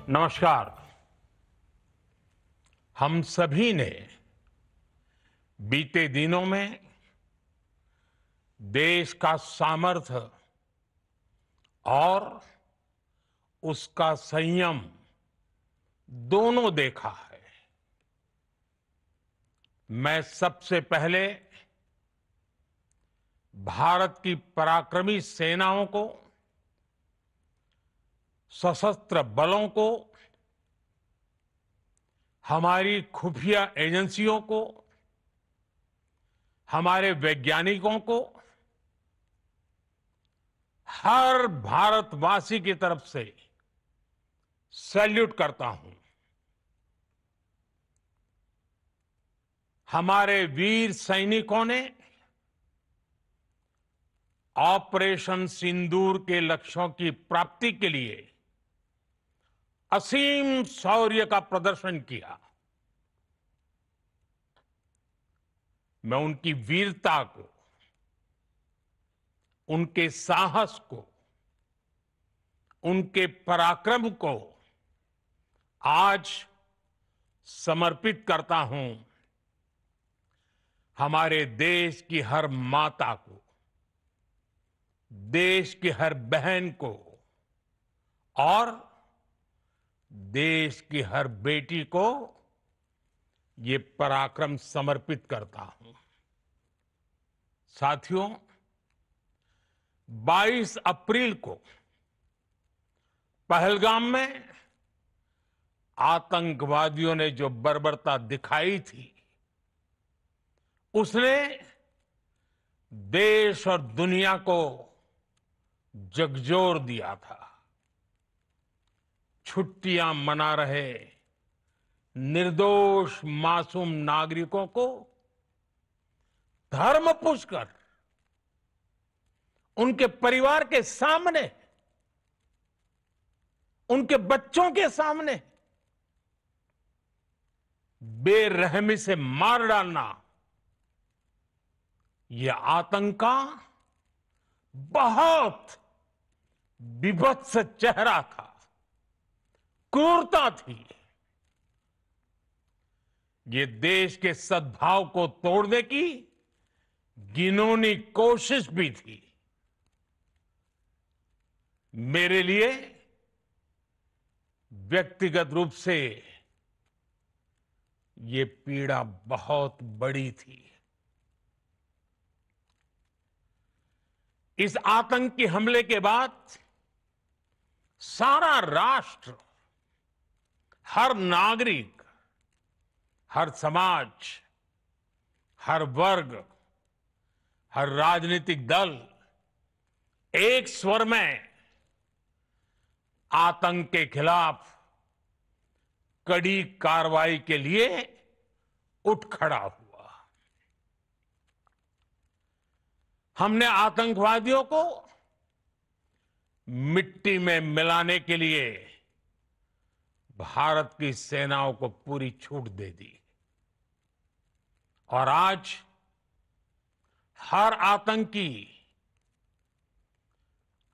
नमस्कार। हम सभी ने बीते दिनों में देश का सामर्थ्य और उसका संयम दोनों देखा है। मैं सबसे पहले भारत की पराक्रमी सेनाओं को, सशस्त्र बलों को, हमारी खुफिया एजेंसियों को, हमारे वैज्ञानिकों को, हर भारतवासी की तरफ से सैल्यूट करता हूं। हमारे वीर सैनिकों ने ऑपरेशन सिंदूर के लक्ष्यों की प्राप्ति के लिए असीम शौर्य का प्रदर्शन किया। मैं उनकी वीरता को, उनके साहस को, उनके पराक्रम को आज समर्पित करता हूं। हमारे देश की हर माता को, देश की हर बहन को और देश की हर बेटी को ये पराक्रम समर्पित करता हूं। साथियों, 22 अप्रैल को पहलगाम में आतंकवादियों ने जो बर्बरता दिखाई थी, उसने देश और दुनिया को झकझोर दिया था। छुट्टियां मना रहे निर्दोष मासूम नागरिकों को धर्म पूछकर उनके परिवार के सामने, उनके बच्चों के सामने बेरहमी से मार डालना, यह आतंक का बहुत विभत्स चेहरा था, क्रूरता थी। ये देश के सद्भाव को तोड़ने की घिनौनी कोशिश भी थी। मेरे लिए व्यक्तिगत रूप से ये पीड़ा बहुत बड़ी थी। इस आतंकी हमले के बाद सारा राष्ट्र, हर नागरिक, हर समाज, हर वर्ग, हर राजनीतिक दल एक स्वर में आतंक के खिलाफ कड़ी कार्रवाई के लिए उठ खड़ा हुआ। हमने आतंकवादियों को मिट्टी में मिलाने के लिए भारत की सेनाओं को पूरी छूट दे दी और आज हर आतंकी,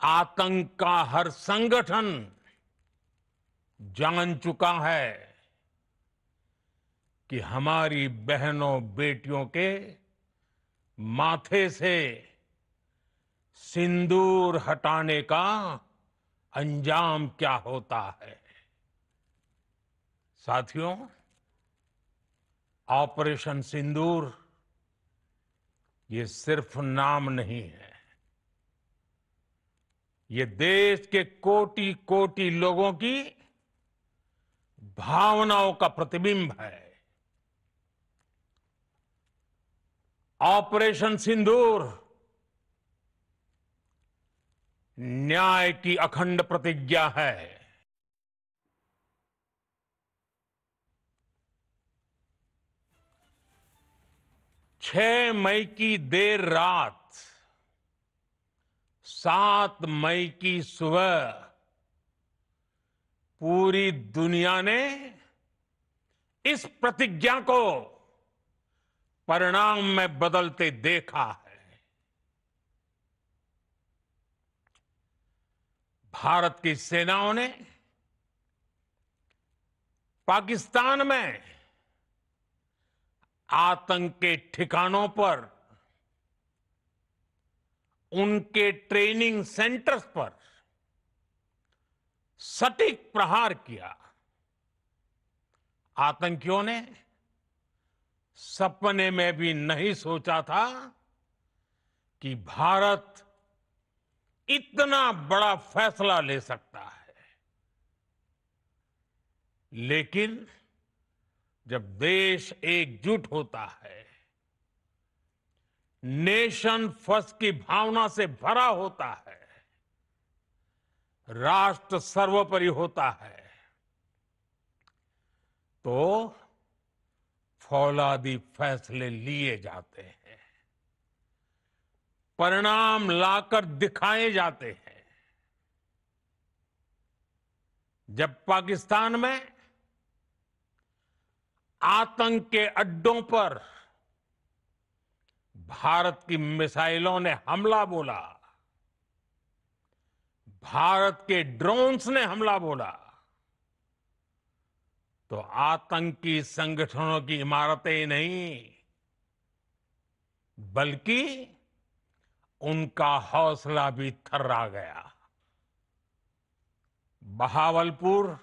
आतंक का हर संगठन जान चुका है कि हमारी बहनों बेटियों के माथे से सिंदूर हटाने का अंजाम क्या होता है। साथियों, ऑपरेशन सिंदूर ये सिर्फ नाम नहीं है, ये देश के कोटि कोटि लोगों की भावनाओं का प्रतिबिंब है। ऑपरेशन सिंदूर न्याय की अखंड प्रतिज्ञा है। 6 मई की देर रात, 7 मई की सुबह पूरी दुनिया ने इस प्रतिज्ञा को परिणाम में बदलते देखा है। भारत की सेनाओं ने पाकिस्तान में आतंक के ठिकानों पर, उनके ट्रेनिंग सेंटर्स पर सटीक प्रहार किया। आतंकियों ने सपने में भी नहीं सोचा था कि भारत इतना बड़ा फैसला ले सकता है। लेकिन जब देश एकजुट होता है, नेशन फर्स्ट की भावना से भरा होता है, राष्ट्र सर्वोपरि होता है, तो फौलादी फैसले लिए जाते हैं, परिणाम लाकर दिखाए जाते हैं। जब पाकिस्तान में आतंक के अड्डों पर भारत की मिसाइलों ने हमला बोला, भारत के ड्रोन्स ने हमला बोला, तो आतंकी संगठनों की इमारतें नहीं, बल्कि उनका हौसला भी थर्रा गया। बहावलपुर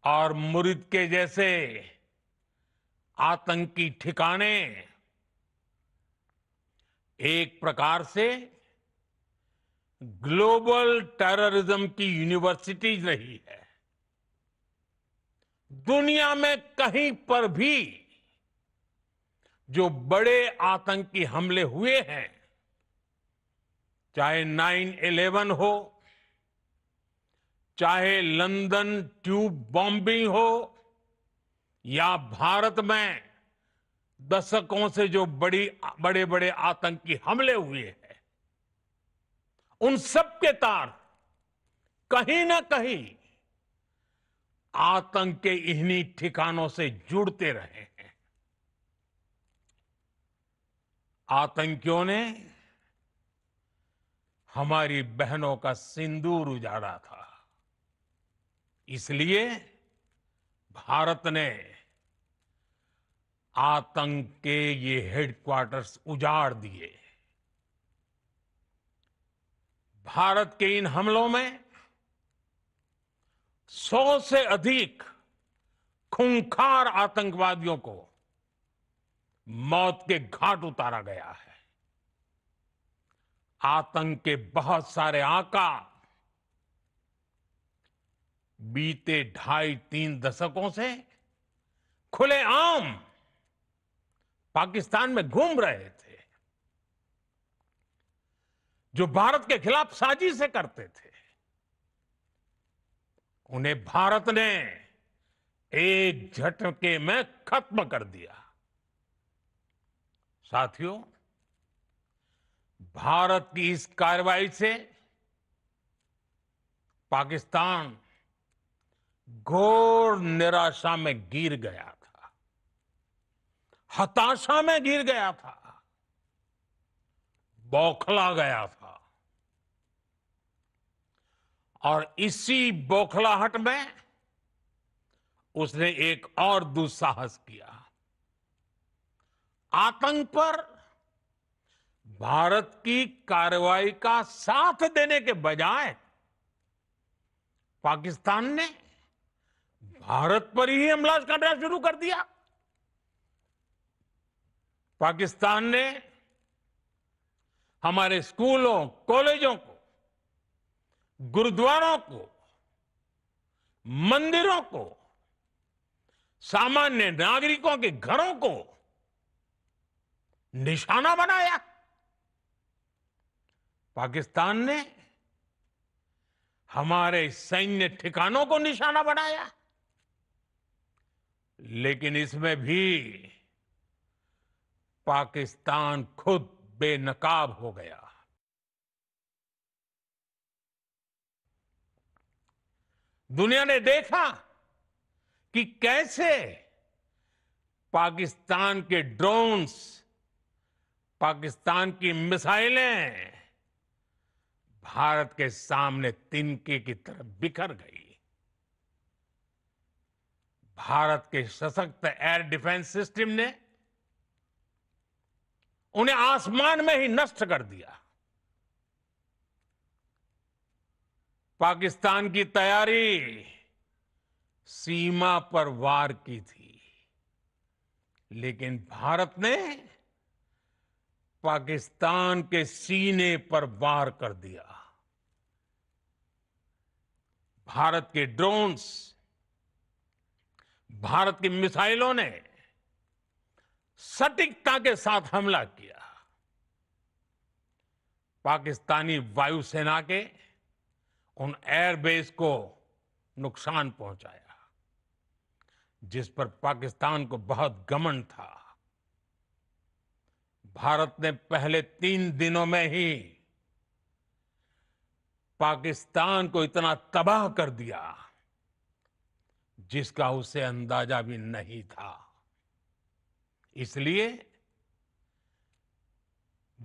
और मुरिद के जैसे आतंकी ठिकाने एक प्रकार से ग्लोबल टेररिज्म की यूनिवर्सिटीज रही है। दुनिया में कहीं पर भी जो बड़े आतंकी हमले हुए हैं, चाहे 9/11 हो, चाहे लंदन ट्यूब बॉम्बिंग हो, या भारत में दशकों से जो बड़े बड़े आतंकी हमले हुए हैं, उन सब के तार कहीं ना कहीं आतंक के इन्हीं ठिकानों से जुड़ते रहे हैं। आतंकियों ने हमारी बहनों का सिंदूर उजाड़ा था, इसलिए भारत ने आतंक के ये हेडक्वार्टर्स उजाड़ दिए। भारत के इन हमलों में 100 से अधिक खूंखार आतंकवादियों को मौत के घाट उतारा गया है। आतंक के बहुत सारे आका बीते 2.5-3 दशकों से खुलेआम पाकिस्तान में घूम रहे थे, जो भारत के खिलाफ साजिशें करते थे। उन्हें भारत ने एक झटके में खत्म कर दिया। साथियों, भारत की इस कार्रवाई से पाकिस्तान घोर निराशा में गिर गया था, हताशा में गिर गया था, बौखला गया था। और इसी बौखलाहट में उसने एक और दुस्साहस किया। आतंक पर भारत की कार्रवाई का साथ देने के बजाय पाकिस्तान ने भारत पर ही हमला करना शुरू कर दिया। पाकिस्तान ने हमारे स्कूलों, कॉलेजों को, गुरुद्वारों को, मंदिरों को, सामान्य नागरिकों के घरों को निशाना बनाया। पाकिस्तान ने हमारे सैन्य ठिकानों को निशाना बनाया। लेकिन इसमें भी पाकिस्तान खुद बेनकाब हो गया। दुनिया ने देखा कि कैसे पाकिस्तान के ड्रोन्स, पाकिस्तान की मिसाइलें भारत के सामने तिनके की तरह बिखर गई। भारत के सशक्त एयर डिफेंस सिस्टम ने उन्हें आसमान में ही नष्ट कर दिया। पाकिस्तान की तैयारी सीमा पर वार की थी, लेकिन भारत ने पाकिस्तान के सीने पर वार कर दिया। भारत के ड्रोन्स, भारत की मिसाइलों ने सटीकता के साथ हमला किया। पाकिस्तानी वायुसेना के उन एयरबेस को नुकसान पहुंचाया, जिस पर पाकिस्तान को बहुत घमंड था। भारत ने पहले 3 दिनों में ही पाकिस्तान को इतना तबाह कर दिया जिसका उसे अंदाजा भी नहीं था। इसलिए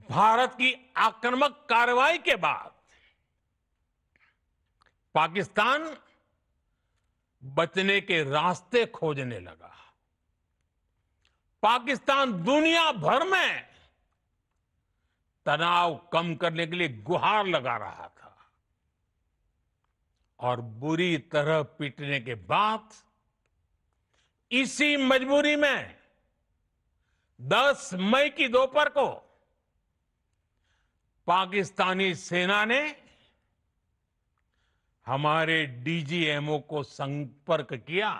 भारत की आक्रामक कार्रवाई के बाद पाकिस्तान बचने के रास्ते खोजने लगा। पाकिस्तान दुनिया भर में तनाव कम करने के लिए गुहार लगा रहा था और बुरी तरह पीटने के बाद इसी मजबूरी में 10 मई की दोपहर को पाकिस्तानी सेना ने हमारे डीजीएमओ को संपर्क किया।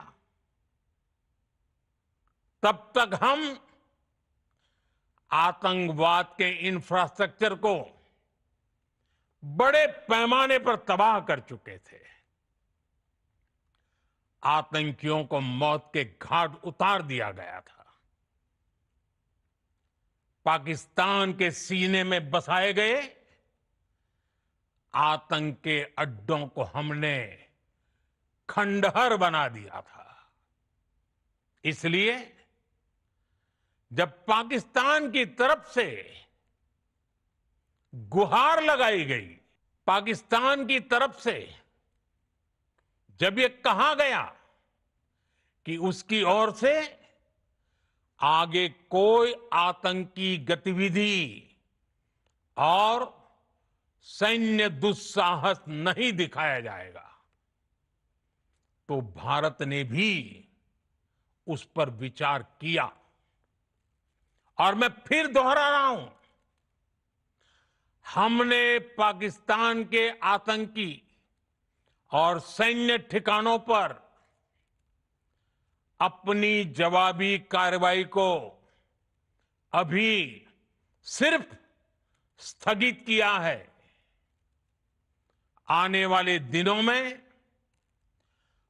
तब तक हम आतंकवाद के इंफ्रास्ट्रक्चर को बड़े पैमाने पर तबाह कर चुके थे। आतंकियों को मौत के घाट उतार दिया गया था। पाकिस्तान के सीने में बसाए गए आतंक के अड्डों को हमने खंडहर बना दिया था। इसलिए जब पाकिस्तान की तरफ से गुहार लगाई गई, पाकिस्तान की तरफ से जब ये कहा गया कि उसकी ओर से आगे कोई आतंकी गतिविधि और सैन्य दुस्साहस नहीं दिखाया जाएगा, तो भारत ने भी उस पर विचार किया। और मैं फिर दोहरा रहा हूं, हमने पाकिस्तान के आतंकी और सैन्य ठिकानों पर अपनी जवाबी कार्रवाई को अभी सिर्फ स्थगित किया है। आने वाले दिनों में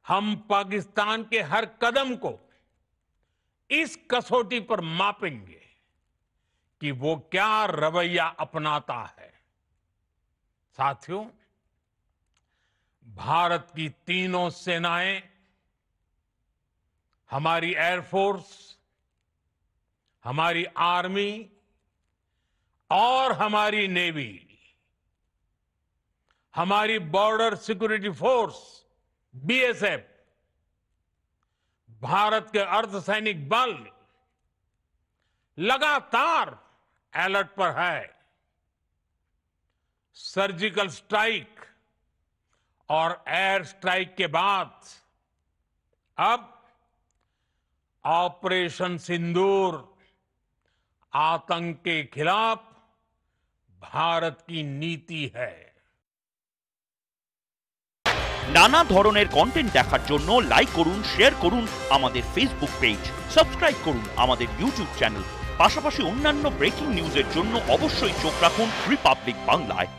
हम पाकिस्तान के हर कदम को इस कसौटी पर मापेंगे कि वो क्या रवैया अपनाता है। साथियों, भारत की तीनों सेनाएं, हमारी एयरफोर्स, हमारी आर्मी और हमारी नेवी, हमारी border security force BSF, Bharat के अर्धसैनिक बल लगातार अलर्ट पर है। सर्जिकल स्ट्राइक और एयर स्ट्राइक के बाद अब ऑपरेशन सिंदूर आतंक के खिलाफ भारत की नीति है। নানা ধরনের কন্টেন্ট দেখার জন্য লাইক করুন, শেয়ার করুন আমাদের ফেসবুক পেজ, সাবস্ক্রাইব করুন আমাদের ইউটিউব চ্যানেল। পাশাপাশি অন্যান্য ব্রেকিং নিউজের জন্য অবশ্যই চোখ রাখুন রিপাবলিক বাংলায়।